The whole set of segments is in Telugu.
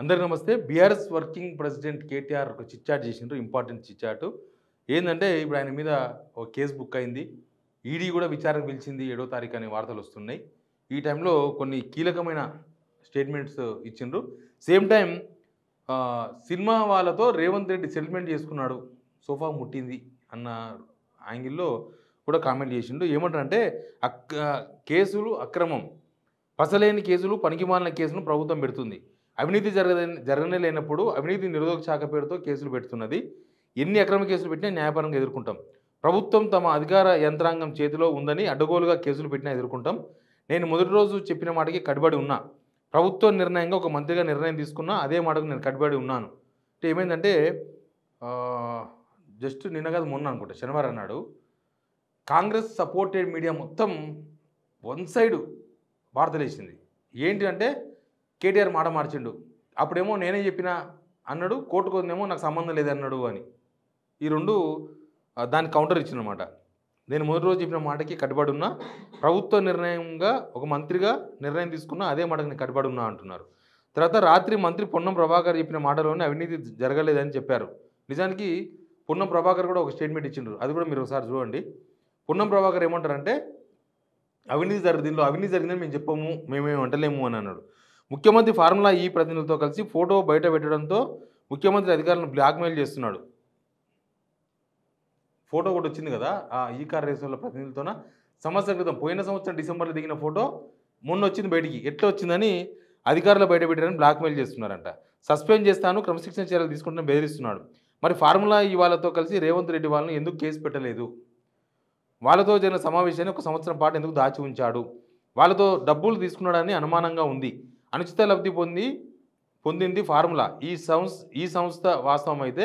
అందరికీ నమస్తే. బీఆర్ఎస్ వర్కింగ్ ప్రెసిడెంట్ కేటీఆర్ ఒక చిట్చాట్ చేసిండ్రు. ఇంపార్టెంట్ చిట్చాటు. ఏందంటే ఇప్పుడు ఆయన మీద ఒక కేసు బుక్ అయింది. ఈడీ కూడా విచారణకు పిలిచింది 7వ తారీఖు అనే వార్తలు వస్తున్నాయి. ఈ టైంలో కొన్ని కీలకమైన స్టేట్మెంట్స్ ఇచ్చిండ్రు. సేమ్ టైం సినిమా వాళ్ళతో రేవంత్ రెడ్డి సెటిల్మెంట్ చేసుకున్నాడు, సోఫా ముట్టింది అన్న యాంగిల్లో కూడా కామెంట్ చేసిండు. ఏమంటారంటే కేసులు అక్రమం, పసలేని కేసులు, పనికిమాలిన కేసులను ప్రభుత్వం పెడుతుంది. అవినీతి జరగనే లేనప్పుడు అవినీతి నిరోధక శాఖ పేరుతో కేసులు పెడుతున్నది. ఎన్ని అక్రమ కేసులు పెట్టినా న్యాయపరంగా ఎదుర్కొంటాం. ప్రభుత్వం తమ అధికార యంత్రాంగం చేతిలో ఉందని అడ్డగోలుగా కేసులు పెట్టినా ఎదుర్కొంటాం. నేను మొదటి రోజు చెప్పిన మాటకి కట్టుబడి ఉన్నా. ప్రభుత్వ నిర్ణయంగా ఒక మంత్రిగా నిర్ణయం తీసుకున్నా, అదే మాటకు నేను కట్టుబడి ఉన్నాను. అంటే ఏమైందంటే జస్ట్ నిన్న కాదు మొన్న అనుకుంటా శనివారం అన్నాడు, కాంగ్రెస్ సపోర్టెడ్ మీడియా మొత్తం వన్ సైడ్ వార్తలు వేసింది. ఏంటి అంటే కేటీఆర్ మాట మార్చిండు. అప్పుడేమో నేనే చెప్పినా అన్నాడు, కోర్టుకు వదినేమో నాకు సంబంధం లేదన్నాడు అని. ఈ రెండు దానికి కౌంటర్ ఇచ్చిందన్నమాట. నేను మొదటి రోజు చెప్పిన మాటకి కట్టుబడి ఉన్నా, ప్రభుత్వ నిర్ణయంగా ఒక మంత్రిగా నిర్ణయం తీసుకున్నా, అదే మాటకి నేను కట్టుబడి ఉన్నా అంటున్నారు. తర్వాత రాత్రి మంత్రి పొన్నం ప్రభాకర్ చెప్పిన మాటలోనే అవినీతి జరగలేదని చెప్పారు. నిజానికి పొన్నం ప్రభాకర్ కూడా ఒక స్టేట్మెంట్ ఇచ్చిండ్రు. అది కూడా మీరు ఒకసారి చూడండి. పొన్నం ప్రభాకర్ ఏమంటారంటే దీనిలో అవినీతి జరిగిందని మేము చెప్పము, మేమేమి అంటలేము అని అన్నాడు. ముఖ్యమంత్రి ఫార్ములా ఈ ప్రతినిధులతో కలిసి ఫోటో బయట పెట్టడంతో ముఖ్యమంత్రి అధికారులను బ్లాక్మెయిల్ చేస్తున్నాడు. ఫోటో కూడా వచ్చింది కదా ఈ కార్ రేసుల ప్రతినిధులతోన. సంవత్సరం క్రితం పోయిన సంవత్సరం డిసెంబర్లో దిగిన ఫోటో మొన్న వచ్చింది బయటికి. ఎట్లా వచ్చిందని అధికారులు బయట పెట్టారని బ్లాక్మెయిల్ చేస్తున్నారంట. సస్పెండ్ చేస్తాను, క్రమశిక్షణ చర్యలు తీసుకుంటాను బెదిరిస్తున్నాడు. మరి ఫార్ములా ఈ వాళ్ళతో కలిసి రేవంత్ రెడ్డి వాళ్ళని ఎందుకు కేసు పెట్టలేదు? వాళ్ళతో జరిగిన సమావేశాన్ని ఒక సంవత్సరం పాటు ఎందుకు దాచి ఉంచాడు? వాళ్ళతో డబ్బులు తీసుకున్నాడని అనుమానంగా ఉంది. అనుచిత లబ్ధి పొందింది ఫార్ములా. ఈ సంస్థ వాస్తవం అయితే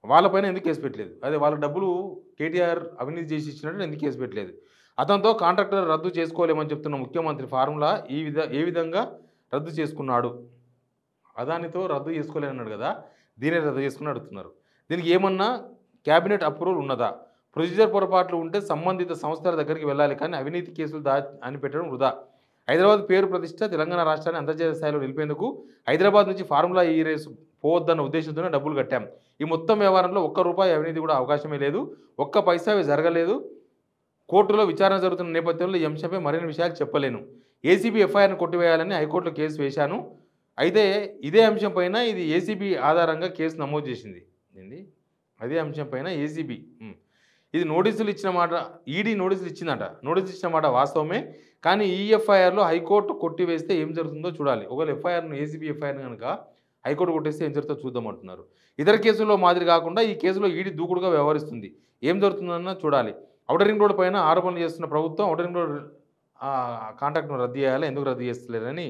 వాళ్ళపైన ఎందుకు కేసు పెట్టలేదు? అదే వాళ్ళ డబ్బులు కేటీఆర్ అవినీతి చేసి ఇచ్చినట్టు ఎందుకు కేసు పెట్టలేదు? అతనితో కాంట్రాక్టర్ రద్దు చేసుకోలేమని చెప్తున్న ముఖ్యమంత్రి ఫార్ములా ఏ విధంగా రద్దు చేసుకున్నాడు? అదానితో రద్దు చేసుకోలేనన్నాడు కదా, దీనే రద్దు చేసుకుని అడుగుతున్నారు. దీనికి ఏమన్నా క్యాబినెట్ అప్రూవల్ ఉన్నదా? ప్రొసీజర్ పొరపాట్లు ఉంటే సంబంధిత సంస్థల దగ్గరికి వెళ్ళాలి, కానీ అవినీతి కేసులు అని పెట్టడం వృధా. హైదరాబాద్ పేరు ప్రతిష్ట తెలంగాణ రాష్ట్రాన్ని అంతర్జాతీయ స్థాయిలో నిలిపేందుకు హైదరాబాద్ నుంచి ఫార్ములా ఈ రేసు పోవద్దన్న ఉద్దేశంతోనే డబ్బులు కట్టాం. ఈ మొత్తం వ్యవహారంలో ₹1 అవినీతి కూడా అవకాశమే లేదు, ఒక్క పైసా జరగలేదు. కోర్టులో విచారణ జరుగుతున్న నేపథ్యంలో ఈ అంశంపై మరిన్ని విషయాలు చెప్పలేను. ఏసీబీ ఎఫ్ఐఆర్ను కొట్టివేయాలని హైకోర్టులో కేసు వేశాను. అయితే ఇదే అంశం పైన ఇది ఏసీబీ ఆధారంగా కేసు నమోదు చేసింది. అదే అంశం పైన ఏసీబీ ఇది నోటీసులు ఇచ్చిన మాట, ఈడీ నోటీసులు ఇచ్చిందట. నోటీసులు ఇచ్చిన మాట వాస్తవమే, కానీ ఈ ఎఫ్ఐఆర్లో హైకోర్టు కొట్టివేస్తే ఏం జరుగుతుందో చూడాలి. ఒకవేళ ఎఫ్ఐఆర్ను ఏసీబీ ఎఫ్ఐఆర్ను కనుక హైకోర్టు కొట్టేస్తే ఏం జరుగుతుందో చూద్దామంటున్నారు. ఇతర కేసుల్లో మాదిరి కాకుండా ఈ కేసులో ఈడీ దూకుడుగా వ్యవహరిస్తుంది. ఏం జరుగుతుందన్న చూడాలి. ఔటర్ రింగ్ రోడ్ పైన ఆరోపణలు చేస్తున్న ప్రభుత్వం ఔటర్ రింగ్ రోడ్ కాంట్రాక్ట్ను రద్దు చేయాలి, ఎందుకు రద్దు చేస్తలేరని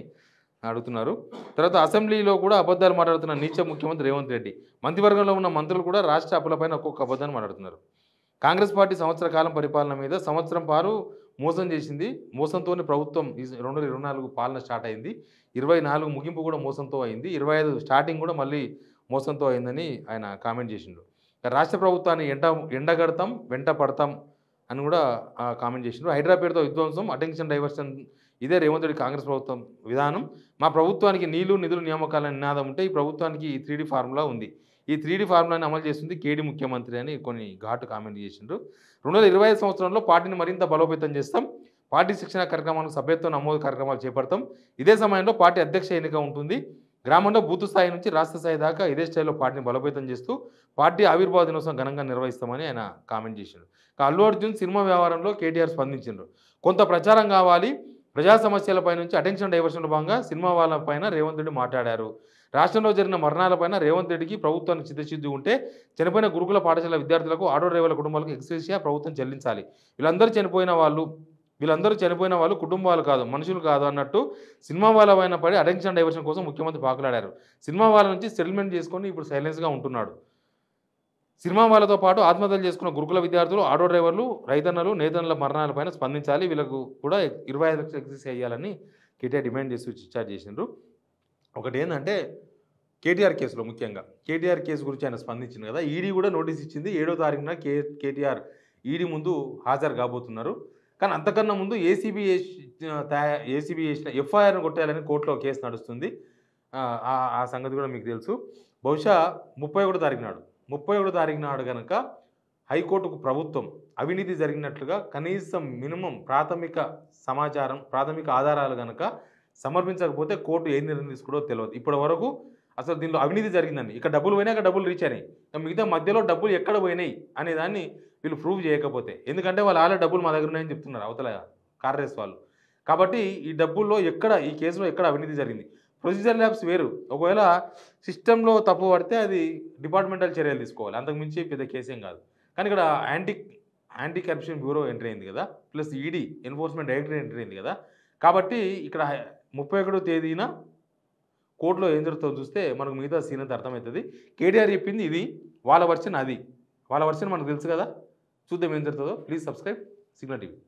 అడుగుతున్నారు. తర్వాత అసెంబ్లీలో కూడా అబద్ధాలు మాట్లాడుతున్న నీచ ముఖ్యమంత్రి రేవంత్ రెడ్డి. మంత్రివర్గంలో ఉన్న మంత్రులు కూడా రాష్ట్ర అప్పులపైన ఒక్కొక్క అబద్ధాన్ని మాట్లాడుతున్నారు. కాంగ్రెస్ పార్టీ సంవత్సర కాలం పరిపాలన మీద సంవత్సరం పాటు మోసం చేసింది. మోసంతోనే ప్రభుత్వం 2024 పాలన స్టార్ట్ అయింది. 24 ముగింపు కూడా మోసంతో అయింది. 25 స్టార్టింగ్ కూడా మళ్ళీ మోసంతో అయిందని ఆయన కామెంట్ చేసిండు. రాష్ట్ర ప్రభుత్వాన్ని ఎండగడతాం, వెంట పడతాం అని కూడా కామెంట్ చేసిండు. హైదరాబాద్తో విధ్వంసం, అటెన్షన్ డైవర్షన్, ఇదే రేవంత్ రెడ్డి కాంగ్రెస్ ప్రభుత్వం విధానం. మా ప్రభుత్వానికి నీళ్లు నిధులు నియామకాల నినాదం ఉంటే ఈ ప్రభుత్వానికి ఈ 3D ఫార్ములా ఉంది. ఈ 3D ఫార్ములాని అమలు చేస్తుంది కేడీ ముఖ్యమంత్రి అని కొన్ని ఘాటు కామెంట్ చేసిండ్రు. 2025 సంవత్సరంలో పార్టీని మరింత బలోపేతం చేస్తాం. పార్టీ శిక్షణ కార్యక్రమాలకు సభ్యత్వ నమోదు కార్యక్రమాలు చేపడతాం. ఇదే సమయంలో పార్టీ అధ్యక్ష ఎన్నిక ఉంటుంది. గ్రామంలో బూత్ స్థాయి నుంచి రాష్ట్ర స్థాయి దాకా ఇదే స్థాయిలో పార్టీని బలోపేతం చేస్తూ పార్టీ ఆవిర్భావ దినోత్సవం ఘనంగా నిర్వహిస్తామని ఆయన కామెంట్ చేసిండు. అల్లు అర్జున్ సినిమా వ్యవహారంలో కేటీఆర్ స్పందించిండ్రు. కొంత ప్రచారం కావాలి, ప్రజా సమస్యలపై నుంచి అటెన్షన్ డైవర్షన్లో భాగంగా సినిమా వాళ్ళపైన రేవంత్ రెడ్డి మాట్లాడారు. రాష్ట్రంలో జరిగిన మరణాలపైన రేవంత్ రెడ్డికి ప్రభుత్వానికి చిత్తశుద్ధి ఉంటే చనిపోయిన గురుకుల పాఠశాల విద్యార్థులకు, ఆటో డ్రైవర్ల కుటుంబాలకు ఎక్స్గ్రేషియా ప్రభుత్వం చెల్లించాలి. వీళ్ళందరూ చనిపోయిన వాళ్ళు కుటుంబాలు కాదు, మనుషులు కాదు అన్నట్టు సినిమా వాళ్ళ పైన పడి అటెన్షన్ డైవర్షన్ కోసం ముఖ్యమంత్రి పాకులాడారు. సినిమా వాళ్ళ నుంచి సెటిల్మెంట్ చేసుకొని ఇప్పుడు సైలెన్స్గా ఉంటున్నాడు. సినిమా వాళ్ళతో పాటు ఆత్మహత్యలు చేసుకున్న గురుకుల విద్యార్థులు, ఆటో డ్రైవర్లు, రైతన్నలు, నేతన్నల మరణాలపైన స్పందించాలి. వీళ్ళకు కూడా 25 లక్షలు ఎక్సైజ్ చేయాలని కేటీఆర్ డిమాండ్ చేస్తూ చిట్చాట్ చేసిండ్రు. ఒకటి ఏంటంటే కేటీఆర్ కేసులో ముఖ్యంగా కేటీఆర్ కేసు గురించి ఆయన స్పందించింది కదా, ఈడీ కూడా నోటీస్ ఇచ్చింది. 7వ తారీఖున కేటీఆర్ ఈడీ ముందు హాజరు కాబోతున్నారు. కానీ అంతకన్నా ముందు ఏసీబీ చేసిన ఎఫ్ఐఆర్ను కొట్టేయాలని కోర్టులో కేసు నడుస్తుంది. ఆ ఆ ఆ సంగతి కూడా మీకు తెలుసు. బహుశా 31 తారీఖు నాడు, 31 తారీఖు నాడు గనక హైకోర్టుకు ప్రభుత్వం అవినీతి జరిగినట్లుగా కనీసం మినిమమ్ ప్రాథమిక సమాచారం, ప్రాథమిక ఆధారాలు గనక సమర్పించకపోతే కోర్టు ఏ నిర్ణయం తీసుకుంటదో తెలవదు. ఇప్పటి వరకు అసలు దీనిలో అవినీతి జరిగిందండి. ఇక్కడ డబ్బులు పోయినాయి, అక్కడ డబ్బులు రీచ్ అయినాయి. మిగతా మధ్యలో డబ్బులు ఎక్కడ పోయినాయి అనే దాన్ని వీళ్ళు ప్రూవ్ చేయకపోతే. ఎందుకంటే వాళ్ళు ఆల్రెడీ డబ్బులు మా దగ్గర ఉన్నాయని చెప్తున్నారు అవతల కార్ రేస్ వాళ్ళు. కాబట్టి ఈ డబ్బుల్లో ఎక్కడ ఈ కేసులో ఎక్కడ అవినీతి జరిగింది. ప్రొసీజర్ ల్యాబ్స్ వేరు. ఒకవేళ సిస్టమ్‌లో తప్పు పడితే అది డిపార్ట్‌మెంటల్ చర్యలు తీసుకోవాలి. అంతకు మించి పెద్ద కేసేం కాదు. కానీ ఇక్కడ యాంటీ కరప్షన్ బ్యూరో ఎంటర్ అయింది కదా! Plus ED enforcement directorate enter అయింది కదా! కాబట్టి ఇక్కడ 31 తేదీన కోర్ట్‌లో ఏం జరుగుతుందో చూస్తే మనకు మిగతా సీన్ అంతా అర్థమైతది. కేటీఆర్ చెప్పింది ఇది. వాళ్ళ వర్షన్ అది. వాళ్ళ వర్షన్ మనకు తెలుసు కదా! చూద్దాం ఏం జరుగుతుందో. Please subscribe signal TV.